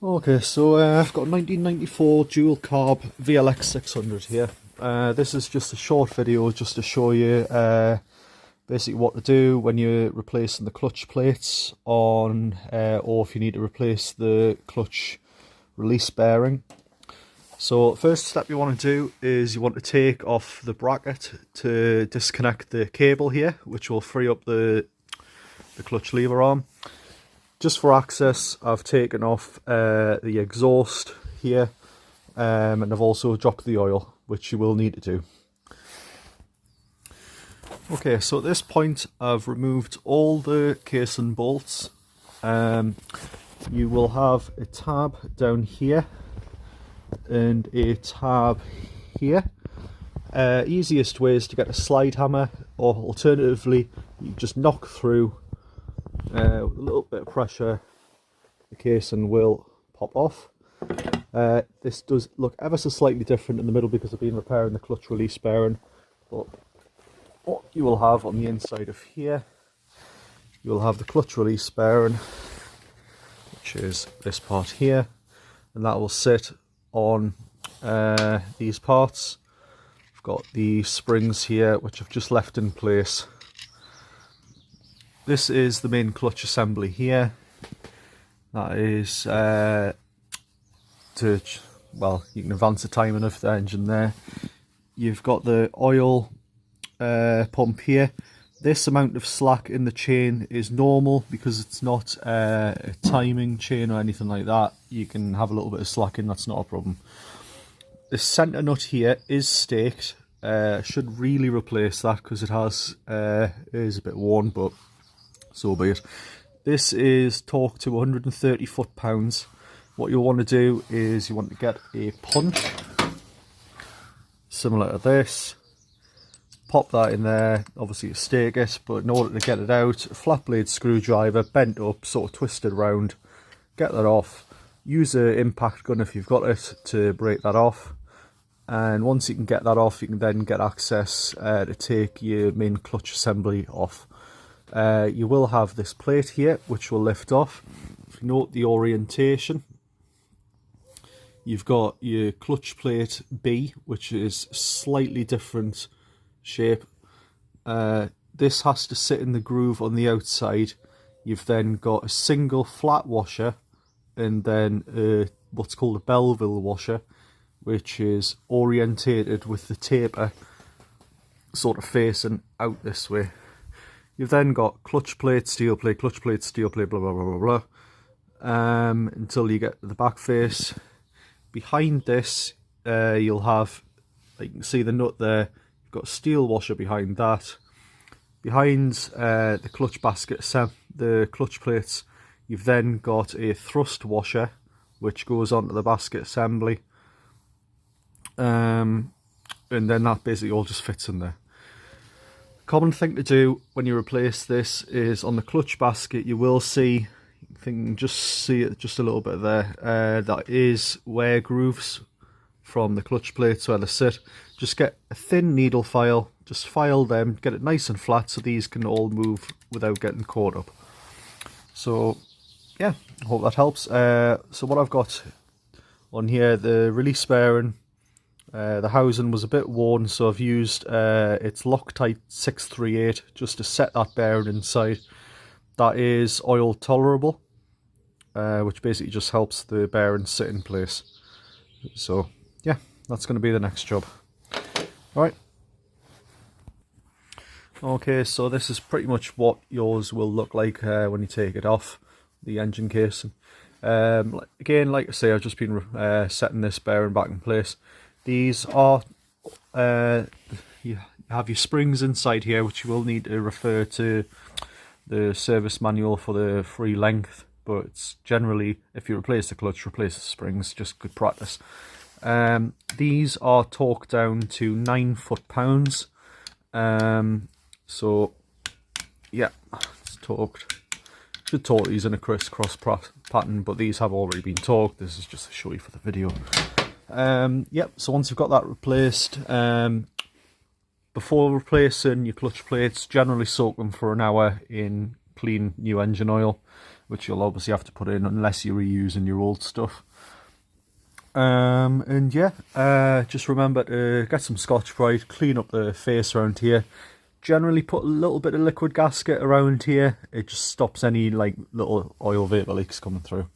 Okay, so I've got a 1994 dual carb VLX600 here. This is just a short video just to show you basically what to do when you're replacing the clutch plates on, or if you need to replace the clutch release bearing. So first step you want to do is you want to take off the bracket to disconnect the cable here, which will free up the clutch lever arm. Just for access, I've taken off the exhaust here, and I've also dropped the oil, which you will need to do. Okay, so at this point I've removed all the casing bolts. You will have a tab down here and a tab here. Easiest way is to get a slide hammer, or alternatively you just knock through with a little bit of pressure, the casing will pop off. This does look ever so slightly different in the middle because I've been repairing the clutch release bearing, but what you will have on the inside of here, you will have the clutch release bearing, which is this part here, and that will sit on these parts. I've got the springs here which I've just left in place. This is the main clutch assembly here. That is well, you can advance the timing of the engine there. You've got the oil pump here. This amount of slack in the chain is normal because it's not a timing chain or anything like that. You can have a little bit of slack in, that's not a problem. The centre nut here is staked. Should really replace that because it is a bit worn, but so be it. This is torqued to 130 foot-pounds. What you'll want to do is you want to get a punch similar to this, pop that in there, obviously you stake it, but in order to get it out, a flat blade screwdriver bent up, sort of twisted round, get that off. Use an impact gun if you've got it to break that off, and once you can get that off you can then get access to take your main clutch assembly off. You will have this plate here which will lift off. If you note the orientation, you've got your clutch plate B, which is slightly different shape. This has to sit in the groove on the outside. You've then got a single flat washer and then what's called a Belleville washer, which is orientated with the taper sort of facing out this way. You've then got clutch plate, steel plate, clutch plate, steel plate, blah, blah, blah, blah, blah, until you get to the back face. Behind this, you'll have, you can see the nut there, you've got a steel washer behind that. Behind the clutch basket, the clutch plates, you've then got a thrust washer, which goes onto the basket assembly. And then that basically all just fits in there. Common thing to do when you replace this is on the clutch basket, you will see, I think you can just see it just a little bit there, that is wear grooves from the clutch plates where they sit. Just get a thin needle file, just file them, get it nice and flat so these can all move without getting caught up. So yeah, I hope that helps. So what I've got on here, the release bearing, the housing was a bit worn, so I've used its Loctite 638 just to set that bearing inside. That is oil tolerable, which basically just helps the bearing sit in place. So yeah, that's going to be the next job. Alright. Okay, so this is pretty much what yours will look like when you take it off, the engine casing. Again, like I say, I've just been setting this bearing back in place. These are, you have your springs inside here, which you will need to refer to the service manual for the free length, but it's generally, if you replace the clutch, replace the springs, just good practice. These are torqued down to 9 foot-pounds, so yeah, it's torqued. Should torque these in a crisscross pattern, but these have already been torqued. This is just to show you for the video. Yep, so once you've got that replaced, before replacing your clutch plates, generally soak them for an hour in clean new engine oil. which you'll obviously have to put in unless you're reusing your old stuff. And yeah, just remember to get some Scotch-Brite, clean up the face around here. Generally put a little bit of liquid gasket around here. It just stops any like little oil vapor leaks coming through.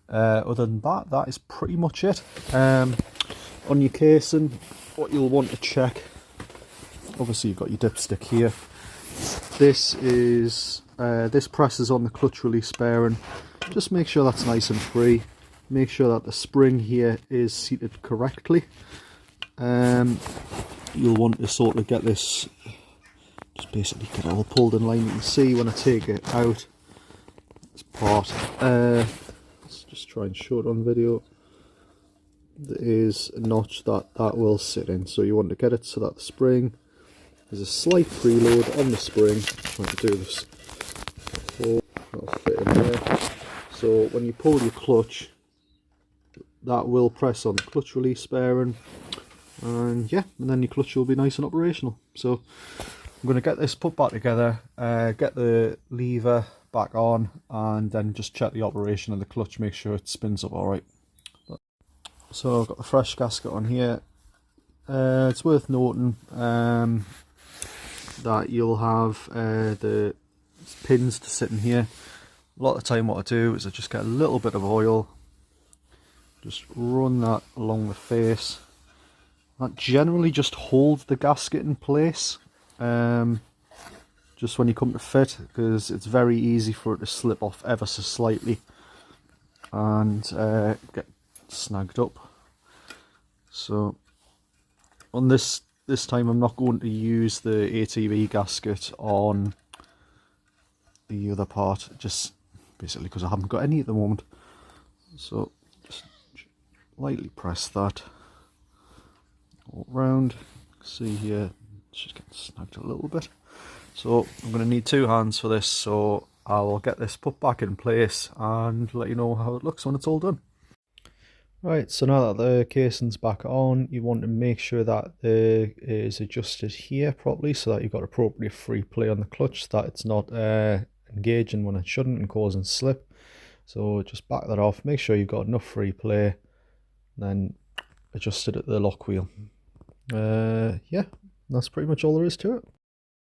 Other than that, that is pretty much it. On your casing, what you'll want to check, obviously you've got your dipstick here. This is this presses on the clutch release bearing. Just make sure that's nice and free. Make sure that the spring here is seated correctly. You'll want to sort of get this, just basically get it all pulled in line. You can see when I take it out, this part, let's just try and show it on video. There is a notch that will sit in, so you want to get it so that the spring, there's a slight preload on the spring. I'm trying to do this, that'll fit in there. So when you pull your clutch, that will press on the clutch release bearing, and yeah, and then your clutch will be nice and operational. So I'm going to get this put back together, get the lever back on, and then just check the operation of the clutch, make sure it spins up alright. So I've got the fresh gasket on here. It's worth noting that you'll have the pins to sit in here. A lot of the time what I do is I just get a little bit of oil, just run that along the face. That generally just holds the gasket in place, just when you come to fit, because it's very easy for it to slip off ever so slightly and get snagged up. So on this time I'm not going to use the ATV gasket on the other part, just basically because I haven't got any at the moment. So just lightly press that all round. See here, it's just getting snagged a little bit. So I'm going to need 2 hands for this, so I'll get this put back in place and let you know how it looks when it's all done. Right, so now that the casing's back on, you want to make sure that it is adjusted here properly so that you've got appropriate free play on the clutch, that it's not engaging when it shouldn't and causing slip. So just back that off, make sure you've got enough free play, then adjust it at the lock wheel. Yeah, that's pretty much all there is to it.